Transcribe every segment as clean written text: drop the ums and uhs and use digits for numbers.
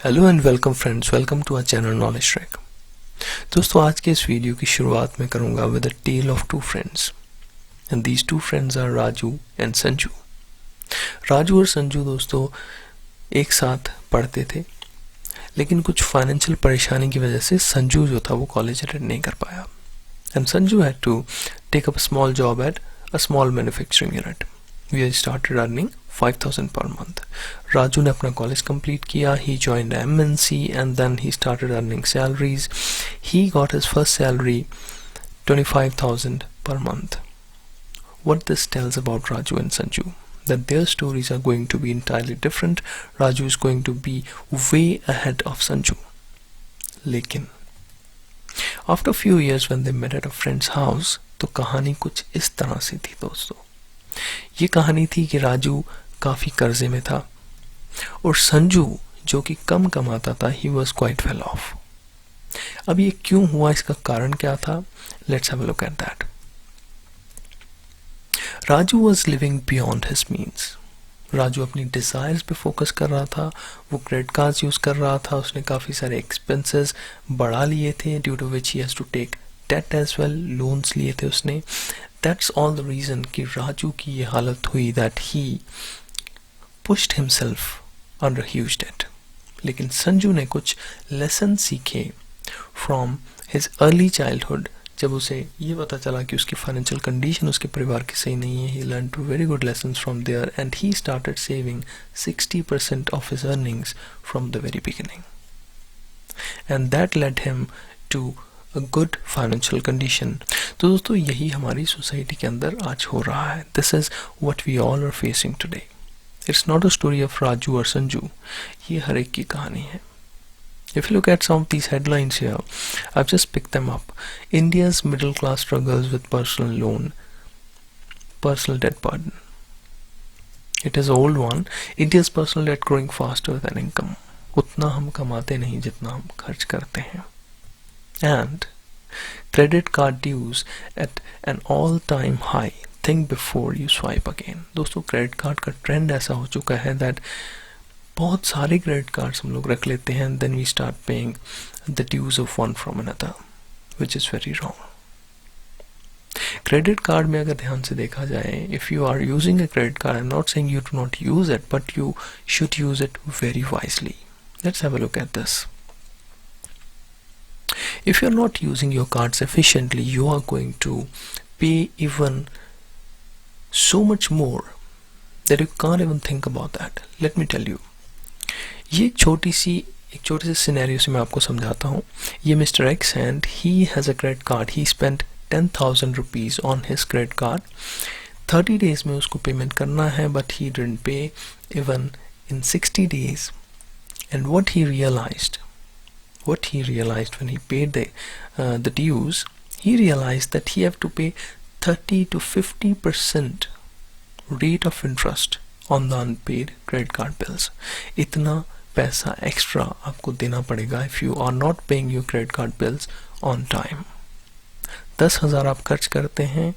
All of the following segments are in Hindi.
Hello and welcome friends, welcome to our channel knowledge track. दोस्तों, आज के इस वीडियो की शुरुआत में करूंगा with a tale of two friends, and these two friends are Raju and Sanju. Raju और संजू दोस्तों एक साथ पढ़ते थे, लेकिन कुछ फाइनेंशियल परेशानी की वजह से संजू जो था वो कॉलेज अटेंड नहीं कर पाया, and Sanju had to take up a small job at a small manufacturing unit. We started earning 5,000 per month. Raju ने अपना कॉलेज कंप्लीट किया. He joined MNC and then he started earning salaries. He got his first salary 25,000 per month. What this tells about Raju and Sanju, that their stories are going to be entirely different. Raju is going to be way ahead of Sanju. लेकिन after a few years when they met at a friend's house, तो कहानी कुछ इस तरह से थी दोस्तों। ये कहानी थी कि राजू काफ़ी कर्जे में था और संजू जो कि कम कमाता था, he was quite well of. अब ये क्यों हुआ, इसका कारण क्या था? Let's have a look at that. Raju was living beyond his means. Raju अपनी डिज़ायर्स पे फोकस कर रहा था। वो क्रेडिट कार्ड्स यूज़ कर रहा था। उसने काफ़ी सारे एक्सपेंसेस बढ़ा लिए थे, due to which he has to take debt as well, loans लिए थे उसने। दैट्स ऑल द रीज़न कि राजू की ये हालत हुई, that he pushed himself under huge debt. लेकिन संजू ने कुछ लेसन सीखे from his early childhood। जब उसे ये पता चला कि उसकी फाइनेंशियल कंडीशन उसके परिवार की सही नहीं है, he learned very good lessons from there and he started saving 60% of his earnings from the very beginning, and that led him to a good financial condition। तो दोस्तों, यही हमारी सोसाइटी के अंदर आज हो रहा है। This is what we all are facing today. It's not a story of Raju or Sanju. ये हर एक की कहानी है। If you look at some of these headlines here, I've just picked them up. India's middle class struggles with personal loan, personal debt burden. It is an old one. India's personal debt growing faster than income. उतना हम कमाते नहीं जितना हम खर्च करते हैं। And credit card dues at an all-time high. Think before you swipe again. दोस्तों, क्रेडिट कार्ड का ट्रेंड ऐसा हो चुका है दैट बहुत सारे क्रेडिट कार्ड्स हम लोग रख लेते हैं, then we start paying the dues of one from another, which is very wrong. Credit card में अगर ध्यान से देखा जाए, if you are using a credit card, I am not saying you do not use it, but you should use it very wisely. Let's have a look at this. If you are not using your cards efficiently, you are going to pay even so much more that you can't even think about that. Let me tell you. ये एक छोटे से सिनेरियो से मैं आपको समझाता हूँ। ये mister x and he has a credit card. He spent 10,000 rupees on his credit card. 30 days में उसको पेमेंट करना है, बट ही डिडंट पे even in 60 days. And what he realized when he paid the dues, he realized that he have to pay 30 to 50% rate of interest on the unpaid credit card bills. इतना पैसा एक्स्ट्रा आपको देना पड़ेगा if you are not paying your credit card bills on time. 10,000 आप खर्च करते हैं,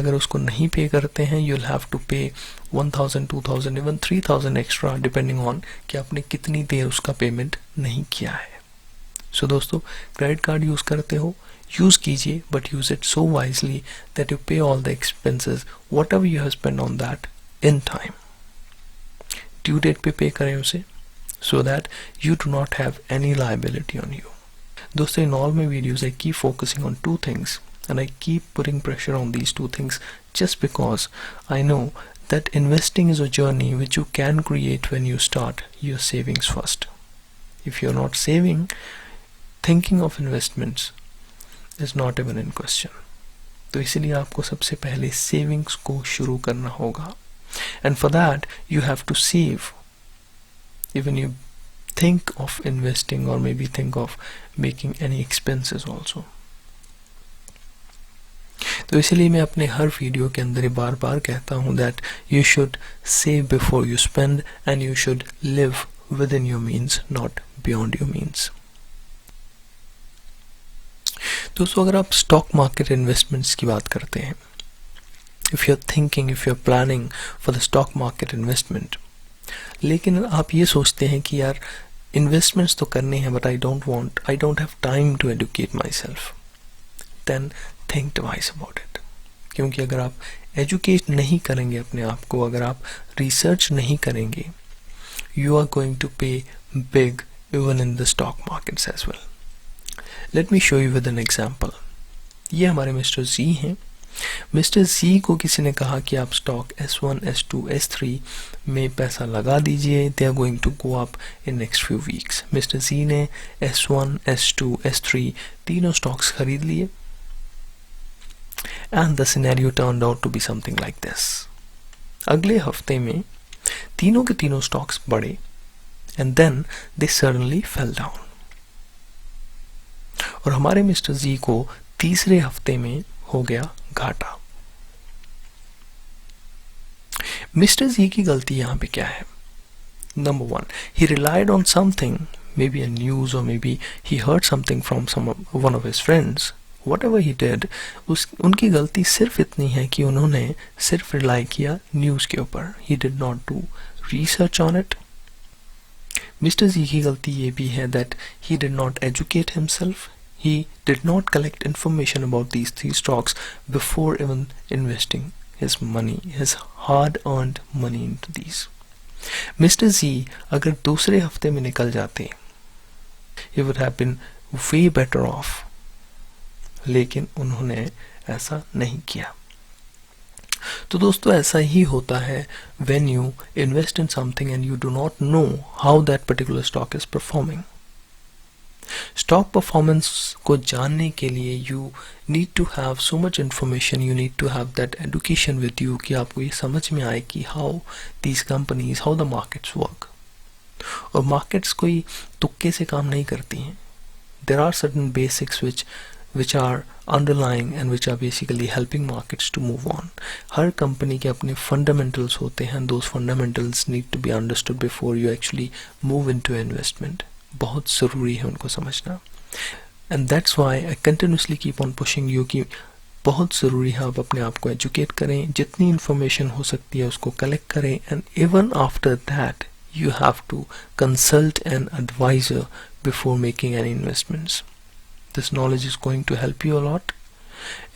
अगर उसको नहीं पे करते हैं, you'll have to pay 1,000, 2,000, even 3,000 extra depending on कि आपने कितनी देर उसका पेमेंट नहीं किया है। सो दोस्तों, क्रेडिट कार्ड यूज़ करते हो, यूज़ कीजिए, but use it so wisely that you pay all the expenses whatever you have spend on that in time. Due date pay पे करें उसे, so that you do not have any liability on you. दोस्तों, in all my videos I keep focusing on two things and I keep putting pressure on these two things just because I know that investing is a journey which you can create when you start your savings first. If you're not saving, thinking of investments is not even in question. तो इसीलिए आपको सबसे पहले सेविंग्स को शुरू करना होगा, and for that you have to save. Even you think of investing or maybe think of making any expenses also. तो इसीलिए मैं अपने हर वीडियो के अंदर बार बार कहता हूँ that you should save before you spend and you should live with in your means, not beyond your means. दोस्तों, अगर आप स्टॉक मार्केट इन्वेस्टमेंट्स की बात करते हैं, if you are thinking, if you are planning for the stock market investment, लेकिन आप ये सोचते हैं कि यार इन्वेस्टमेंट्स तो करने हैं but I don't have time to educate myself, then think twice about it. क्योंकि अगर आप एजुकेट नहीं करेंगे अपने आप को, अगर आप रिसर्च नहीं करेंगे, you are going to pay big even in the stock markets as well. Let me show you with an example. ये हमारे मिस्टर जी हैं। मिस्टर जी को किसी ने कहा कि आप स्टॉक S1, S2, S3 में पैसा लगा दीजिए, they are going to go up in next few weeks. Mister G ने S1, S2, S3 तीनों स्टॉक्स खरीद लिए and the scenario turned out to be something like this. अगले हफ्ते में तीनों के तीनों स्टॉक्स बढ़े and then they suddenly fell down. और हमारे मिस्टर जी को तीसरे हफ्ते में हो गया घाटा। मिस्टर जी की गलती यहां पे क्या है? Number one, he relied on something, maybe a news or maybe he heard something from one of his friends. Whatever he did, उनकी गलती सिर्फ इतनी है कि उन्होंने सिर्फ रिलाई किया न्यूज़ के ऊपर। He did not do research on it. Mister G की गलती ये भी है that he did not educate himself. He did not collect information about these three stocks before even investing his money, his hard-earned money into these. Mister G अगर दूसरे हफ्ते में निकल जाते, he would have been way better off. लेकिन उन्होंने ऐसा नहीं किया। तो दोस्तों ऐसा ही होता है when you invest in something and you do not know how that particular stock is performing. Stock performance को जानने के लिए you need to have so much information, you need to have that education with you कि आपको ये समझ में आए कि how these companies, how the markets work. और मार्केट्स कोई तुक्के से काम नहीं करती हैं। There are certain basics which are underlying and which are basically helping markets to move on. Her company के अपने fundamentals होते हैं, those fundamentals need to be understood before you actually move into investment. बहुत ज़रूरी है उनको समझना। And that's why I continuously keep on pushing you कि बहुत ज़रूरी है आप अपने आप को educate करें, जितनी information हो सकती है उसको collect करें, and even after that you have to consult an advisor before making any investments. This knowledge is going to help you a lot.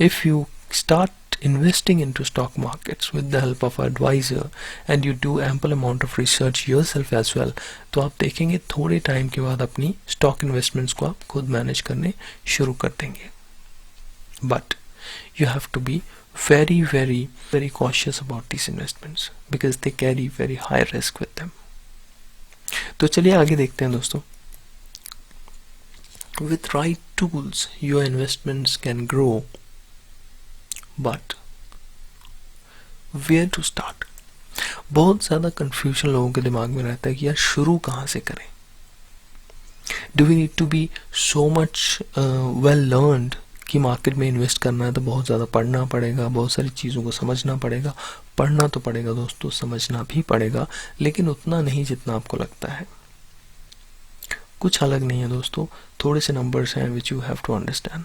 If you start investing into stock markets with the help of an advisor and you do ample amount of research yourself as well, तो आप देखेंगे थोड़े टाइम के बाद अपनी स्टॉक इन्वेस्टमेंट्स को आप खुद मैनेज करने शुरू कर देंगे। But you have to be very, very, very cautious about these investments because they carry very high risk with them. तो चलिए आगे देखते हैं दोस्तों। With right tools, your investments can grow, but where to start? बहुत ज़्यादा confusion लोगों के दिमाग में रहता है कि यार शुरू कहाँ से करें? Do we need to be so much well learned कि मार्केट में इन्वेस्ट करना है तो बहुत ज़्यादा पढ़ना पड़ेगा, बहुत सारी चीज़ों को समझना पड़ेगा। पढ़ना तो पड़ेगा दोस्तों, समझना भी पड़ेगा, लेकिन उतना नहीं जितना आपको लगता है। कुछ अलग नहीं है दोस्तों, थोड़े से नंबर्स हैं which you have to understand.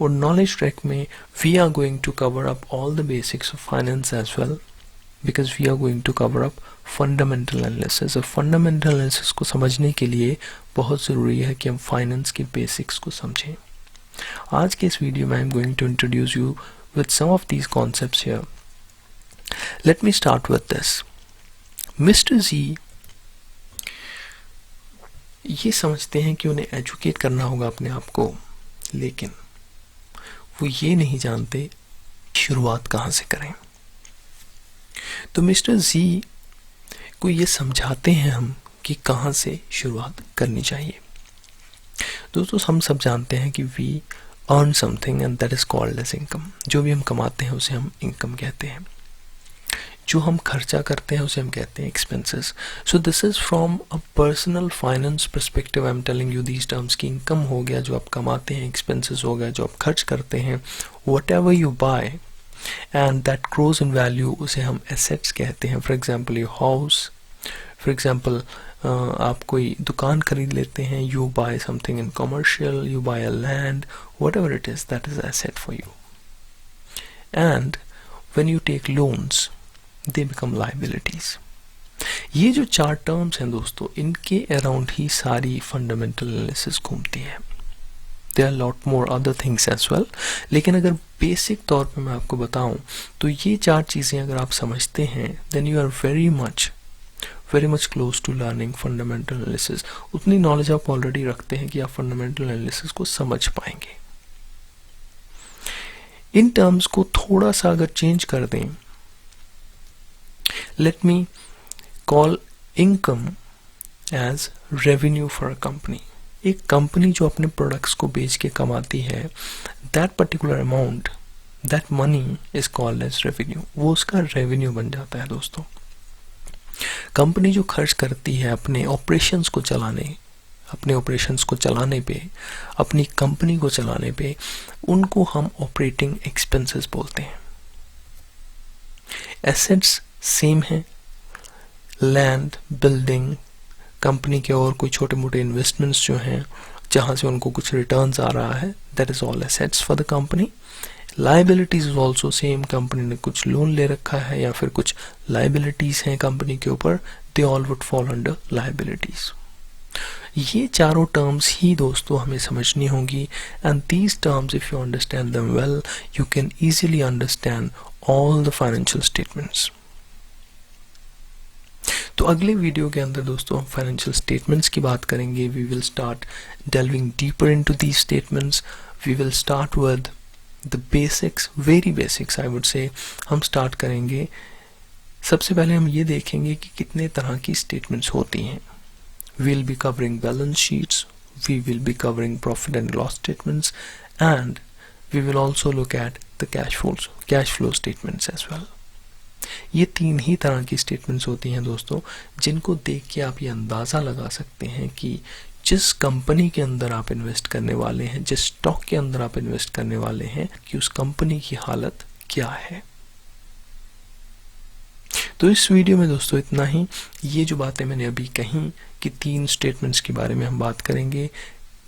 और नॉलेज ट्रैक में we are going to cover up all the basics of finance as well, because we are going to cover up fundamental analysis. और फंडामेंटल एनालिसिस को समझने के लिए बहुत ज़रूरी है कि हम फाइनेंस के बेसिक्स को समझें। आज के इस वीडियो में I am going to introduce you with some of these concepts here. Let me start with this. Mister G ये समझते हैं कि उन्हें एजुकेट करना होगा अपने आप को, लेकिन वो ये नहीं जानते शुरुआत कहाँ से करें। तो मिस्टर जी को ये समझाते हैं हम कि कहाँ से शुरुआत करनी चाहिए। दोस्तों हम सब जानते हैं कि we earn something and that is called as income. जो भी हम कमाते हैं उसे हम इनकम कहते हैं। जो हम खर्चा करते हैं उसे हम कहते हैं expenses. So this is from a personal finance perspective I am telling you these terms की इनकम हो गया जो आप कमाते हैं, एक्सपेंसेस हो गया जो आप खर्च करते हैं, whatever you buy and that grows in value उसे हम एसेट्स कहते हैं। For example your house, for example आप कोई दुकान खरीद लेते हैं, you buy something in commercial, you buy a land, whatever it is that is asset for you. And when you take loans they become liabilities. ये जो 4 टर्म्स हैं दोस्तों, इनके अराउंड ही सारी फंडामेंटल एनालिसिस घूमती है। There are lot more other things as well, लेकिन अगर बेसिक तौर पे मैं आपको बताऊं तो ये 4 चीज़ें अगर आप समझते हैं, then you are very much close to learning fundamental analysis. उतनी नॉलेज आप ऑलरेडी रखते हैं कि आप फंडामेंटल एनालिसिस को समझ पाएंगे। इन टर्म्स को थोड़ा सा अगर चेंज कर दें, let me call income as revenue for a company. एक कंपनी जो अपने प्रोडक्ट्स को बेच के कमाती है, that particular amount, that money is called as revenue. वो उसका रेवेन्यू बन जाता है दोस्तों। कंपनी जो खर्च करती है अपने ऑपरेशंस को चलाने पे, अपनी कंपनी को चलाने पे, उनको हम ऑपरेटिंग एक्सपेंसेस बोलते हैं। एसेट्स सेम है, लैंड, बिल्डिंग, कंपनी के और कोई छोटे मोटे इन्वेस्टमेंट्स जो हैं जहाँ से उनको कुछ रिटर्न्स आ रहा है, that is all assets for the company. Liabilities is also same, company ने कुछ लोन ले रखा है या फिर कुछ लाइबिलिटीज हैं कंपनी के ऊपर, they all would fall under liabilities. ये चारों टर्म्स ही दोस्तों हमें समझनी होंगी, and these terms if you understand them well, you can easily understand all the financial statements. तो अगले वीडियो के अंदर दोस्तों हम फाइनेंशियल स्टेटमेंट्स की बात करेंगे। We will start delving deeper into these statements. We will start with the basics, very basics I would say. हम स्टार्ट करेंगे, सबसे पहले हम ये देखेंगे कि कितने तरह की स्टेटमेंट्स होती हैं। We'll be covering balance sheets, we will be covering profit and loss statements, and we will also look at the cash flow statements as well. ये 3 ही तरह की स्टेटमेंट्स होती हैं दोस्तों, जिनको देख के आप ये अंदाज़ा लगा सकते हैं कि जिस कंपनी के अंदर आप इन्वेस्ट करने वाले हैं, जिस स्टॉक के अंदर आप इन्वेस्ट करने वाले हैं, कि उस कंपनी की हालत क्या है। तो इस वीडियो में दोस्तों इतना ही। ये जो बातें मैंने अभी कही कि 3 स्टेटमेंट्स के बारे में हम बात करेंगे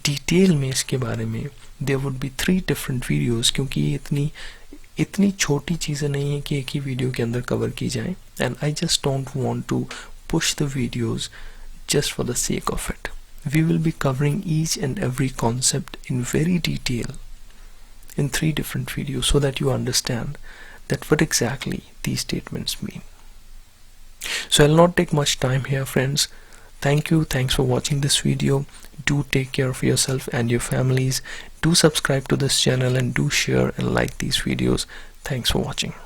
डिटेल में, इसके बारे में there would be 3 different videos, क्योंकि ये इतनी छोटी चीज़ें नहीं है कि एक ही वीडियो के अंदर कवर की जाए, and I just don't want to push the videos just for the sake of it. We will be covering each and every concept in very detail in 3 different videos so that you understand that what exactly these statements mean. So I'll not take much time here, friends. Thank you. Thanks for watching this video. Do take care of yourself and your families. Do subscribe to this channel and do share and like these videos. Thanks for watching.